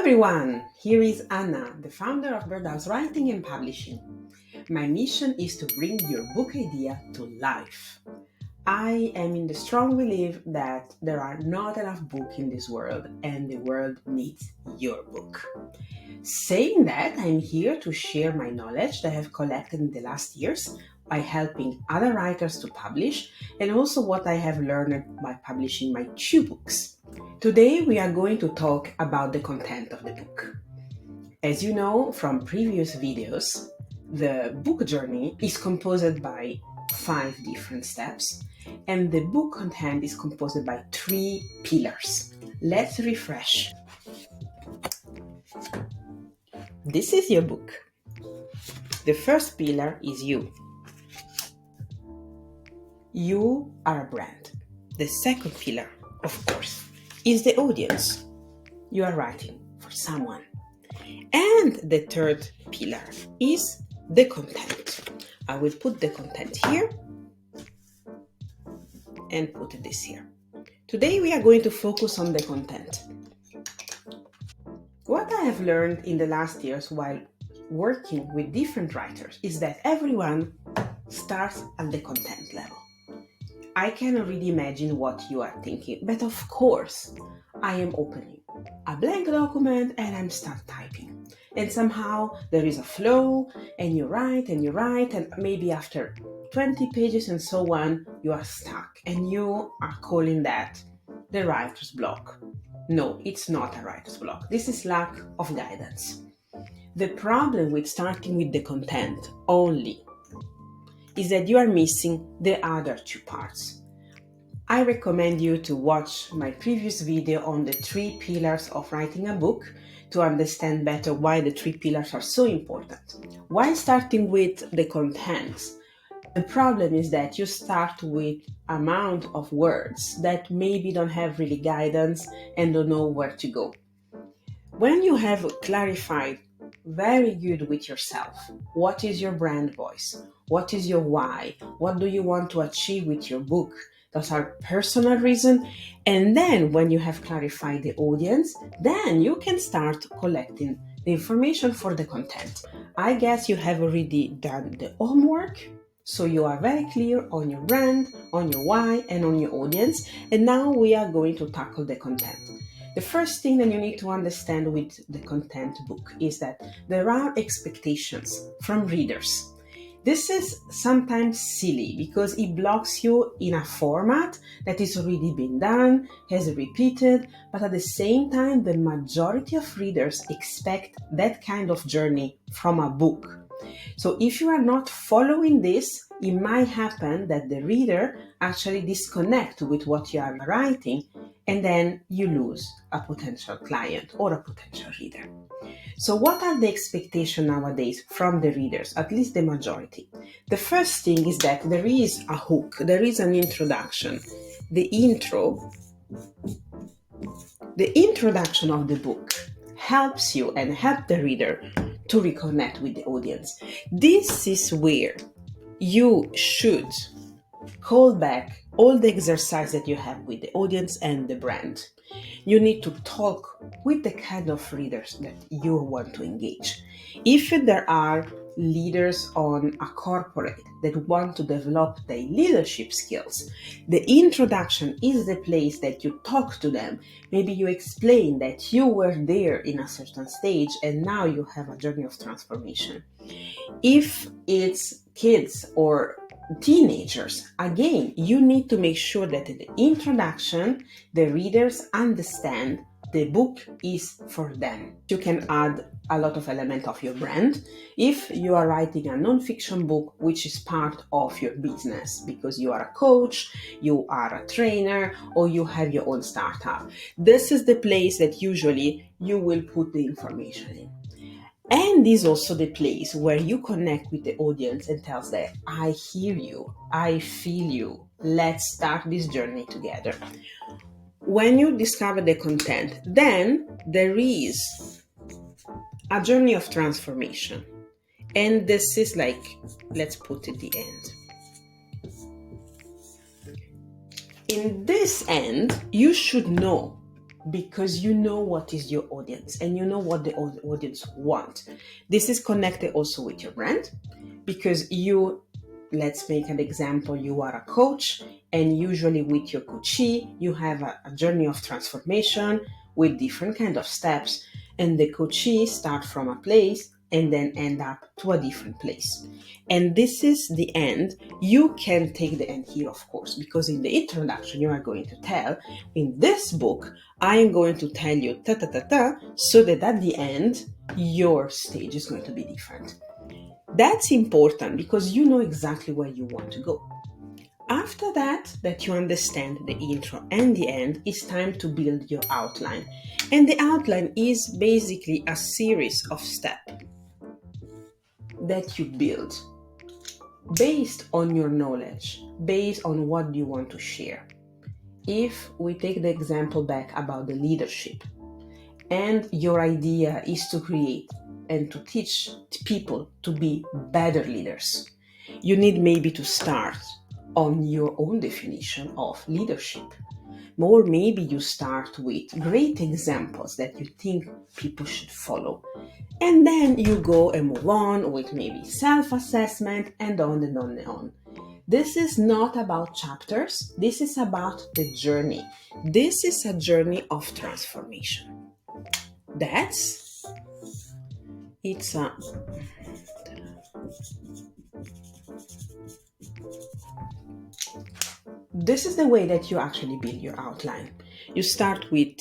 everyone, here is Anna, the founder of Birdhaus Writing and Publishing. My mission is to bring your book idea to life. I am in the strong belief that there are not enough books in this world and the world needs your book. Saying that, I'm here to share my knowledge that I have collected in the last years by helping other writers to publish and also what I have learned by publishing my 2 books. Today we are going to talk about the content of the book. As you know from previous videos, the book journey is composed by 5 different steps and the book content is composed by 3 pillars. Let's refresh. This is your book. The first pillar is you. You are a brand. The second pillar, of course, is the audience. You are writing for someone. And the third pillar is the content. I will put the content here and put this here. Today we are going to focus on the content. What I have learned in the last years while working with different writers is that everyone starts at the content level. I can already imagine what you are thinking, but of course, I am opening a blank document and I'm start typing. And somehow there is a flow and you write and maybe after 20 pages and so on, you are stuck and you are calling that the writer's block. No, it's not a writer's block. This is lack of guidance. The problem with starting with the content only is that you are missing the other 2 parts. I recommend you to watch my previous video on the 3 pillars of writing a book to understand better why the 3 pillars are so important. While starting with the contents, the problem is that you start with amount of words that maybe don't have really guidance and don't know where to go. When you have clarified very good with yourself, what is your brand voice? What is your why? What do you want to achieve with your book? Those are personal reasons. And then when you have clarified the audience, then you can start collecting the information for the content. I guess you have already done the homework. So you are very clear on your brand, on your why, and on your audience. And now we are going to tackle the content. The first thing that you need to understand with the content book is that there are expectations from readers. This is sometimes silly because it blocks you in a format that is already been done, has repeated, but at the same time, the majority of readers expect that kind of journey from a book. So if you are not following this, it might happen that the reader actually disconnects with what you are writing and then you lose a potential client or a potential reader. So what are the expectations nowadays from the readers, at least the majority? The first thing is that there is a hook, there is an introduction. The introduction of the book helps you and help the reader to reconnect with the audience. This is where you should call back all the exercise that you have with the audience and the brand. You need to talk with the kind of readers that you want to engage. If there are leaders on a corporate that want to develop their leadership skills, the introduction is the place that you talk to them. Maybe you explain that you were there in a certain stage and now you have a journey of transformation. If it's kids or teenagers, again, you need to make sure that in the introduction, the readers understand the book is for them. You can add a lot of elements of your brand if you are writing a non-fiction book, which is part of your business because you are a coach, you are a trainer, or you have your own startup. This is the place that usually you will put the information in. And this is also the place where you connect with the audience and tells them, I hear you, I feel you, let's start this journey together. When you discover the content, then there is a journey of transformation. And this is like, let's put it the end. In this end, you should know because you know what is your audience and you know what the audience want. This is connected also with your brand, because let's make an example, you are a coach, and usually with your coachee, you have a journey of transformation with different kind of steps, and the coachee start from a place and then end up to a different place. And this is the end. You can take the end here, of course, because in the introduction, you are going to tell, in this book, I am going to tell you so that at the end, your stage is going to be different. That's important because you know exactly where you want to go. After that you understand the intro and the end, it's time to build your outline. And the outline is basically a series of steps that you build based on your knowledge, based on what you want to share. If we take the example back about the leadership, and your idea is to create and to teach people to be better leaders, you need maybe to start on your own definition of leadership. Or maybe you start with great examples that you think people should follow. And then you go and move on with maybe self-assessment and on and on and on. This is not about chapters. This is about the journey. This is a journey of transformation. This is the way that you actually build your outline. You start with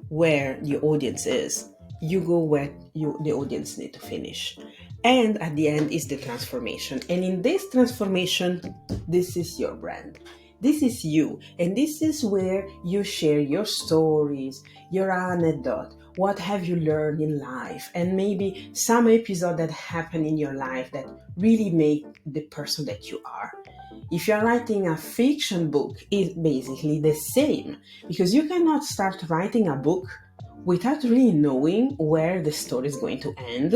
where your audience is. You go where the audience need to finish. And at the end is the transformation. And in this transformation, this is your brand. This is you. And this is where you share your stories, your anecdote, what have you learned in life, and maybe some episode that happened in your life that really make the person that you are. If you're writing a fiction book, it's basically the same, because you cannot start writing a book without really knowing where the story is going to end.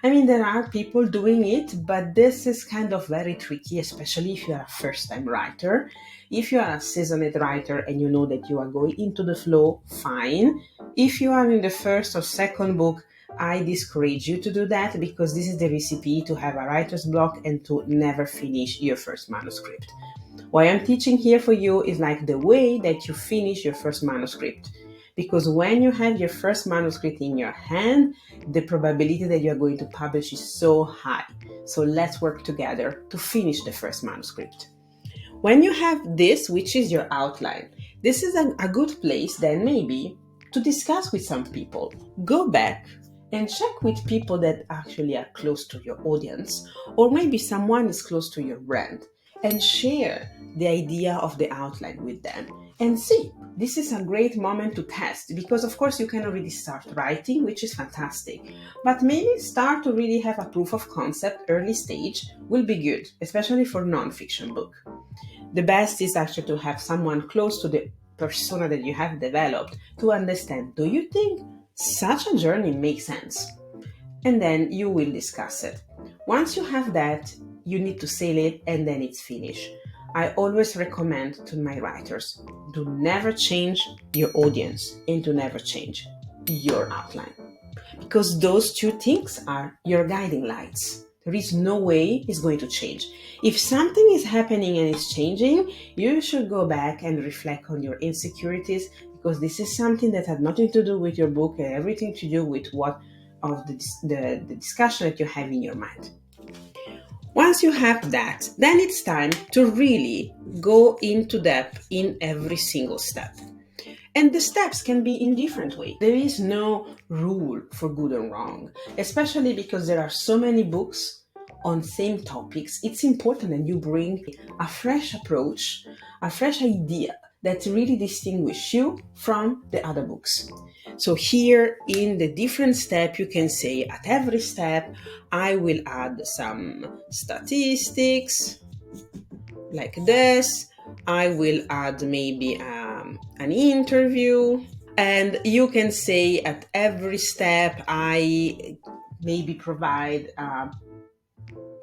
I mean, there are people doing it, but this is kind of very tricky, especially if you're a first-time writer. If you are a seasoned writer and you know that you are going into the flow, fine. If you are in the first or second book, I discourage you to do that, because this is the recipe to have a writer's block and to never finish your first manuscript. What I'm teaching here for you is like the way that you finish your first manuscript. Because when you have your first manuscript in your hand, the probability that you are going to publish is so high. So let's work together to finish the first manuscript. When you have this, which is your outline, this is a good place then maybe to discuss with some people. Go back and check with people that actually are close to your audience, or maybe someone is close to your brand, and share the idea of the outline with them and see. This is a great moment to test, because of course you can already start writing, which is fantastic, but maybe start to really have a proof of concept early stage will be good, especially for non-fiction book. The best is actually to have someone close to the persona that you have developed to understand, do you think such a journey makes sense? And then you will discuss it. Once you have that, you need to seal it and then it's finished. I always recommend to my writers, do never change your audience and to never change your outline. Because those two things are your guiding lights. There is no way it's going to change. If something is happening and it's changing, you should go back and reflect on your insecurities, because this is something that had nothing to do with your book and everything to do with what of the discussion that you have in your mind. Once you have that, then it's time to really go into depth in every single step. And the steps can be in different ways. There is no rule for good and wrong, especially because there are so many books on same topics. It's important that you bring a fresh approach, a fresh idea that really distinguishes you from the other books. So here in the different step, you can say at every step, I will add some statistics like this. I will add maybe an interview, and you can say at every step I maybe provide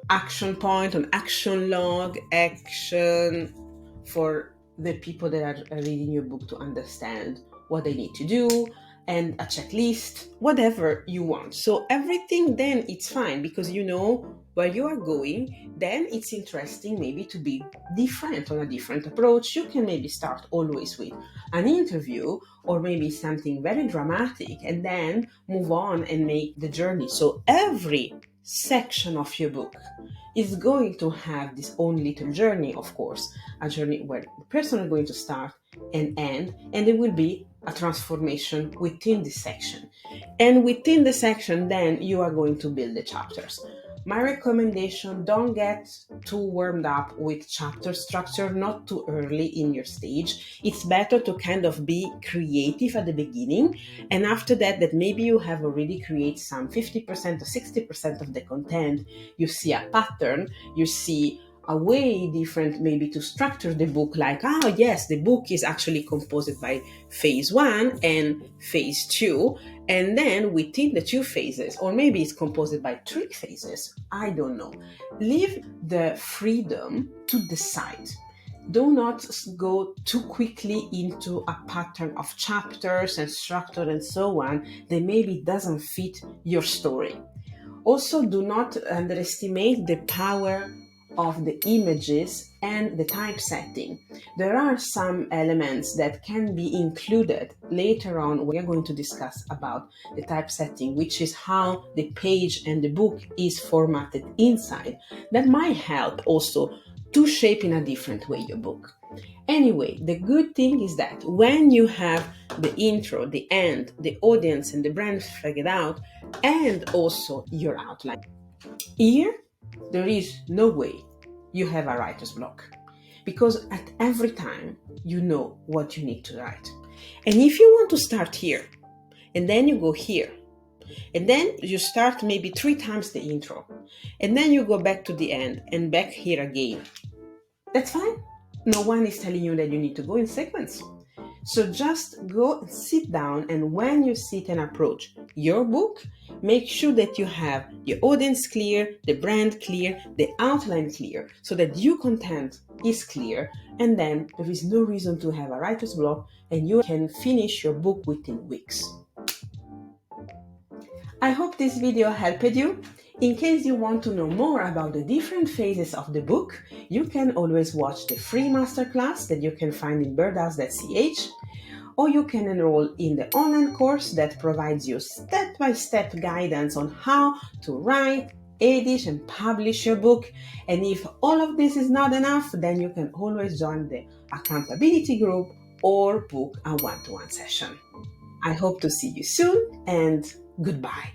action point, an action log, action for the people that are reading your book to understand what they need to do, and a checklist, whatever you want. So everything, then it's fine because you know where you are going. Then it's interesting maybe to be different, on a different approach. You can maybe start always with an interview or maybe something very dramatic and then move on and make the journey. So every section of your book is going to have this own little journey, of course, a journey where the person is going to start and end, and there will be a transformation within this section. And within the section, then you are going to build the chapters. My recommendation, don't get too warmed up with chapter structure, not too early in your stage. It's better to kind of be creative at the beginning, and after that maybe you have already created some 50% or 60% of the content, you see a pattern, you see a way different maybe to structure the book, like, oh yes, the book is actually composed by phase 1 and phase 2, and then within the 2 phases, or maybe it's composed by 3 phases, I don't know. Leave the freedom to decide. Do not go too quickly into a pattern of chapters and structure and so on that maybe doesn't fit your story. Also, do not underestimate the power of the images and the typesetting. There are some elements that can be included later on. We are going to discuss about the typesetting, which is how the page and the book is formatted inside. That might help also to shape in a different way your book. Anyway, the good thing is that when you have the intro, the end, the audience and the brand figured out, and also your outline, here there is no way you have a writer's block, because at every time you know what you need to write. And if you want to start here and then you go here and then you start maybe 3 times the intro and then you go back to the end and back here again, that's fine. No one is telling you that you need to go in sequence. So just go and sit down, and when you sit and approach your book, make sure that you have your audience clear, the brand clear, the outline clear, so that your content is clear, and then there is no reason to have a writer's block and you can finish your book within weeks. I hope this video helped you. In case you want to know more about the different phases of the book, you can always watch the free masterclass that you can find in birdhaus.ch, or you can enroll in the online course that provides you step-by-step guidance on how to write, edit, and publish your book. And if all of this is not enough, then you can always join the accountability group or book a one-to-one session. I hope to see you soon, and goodbye.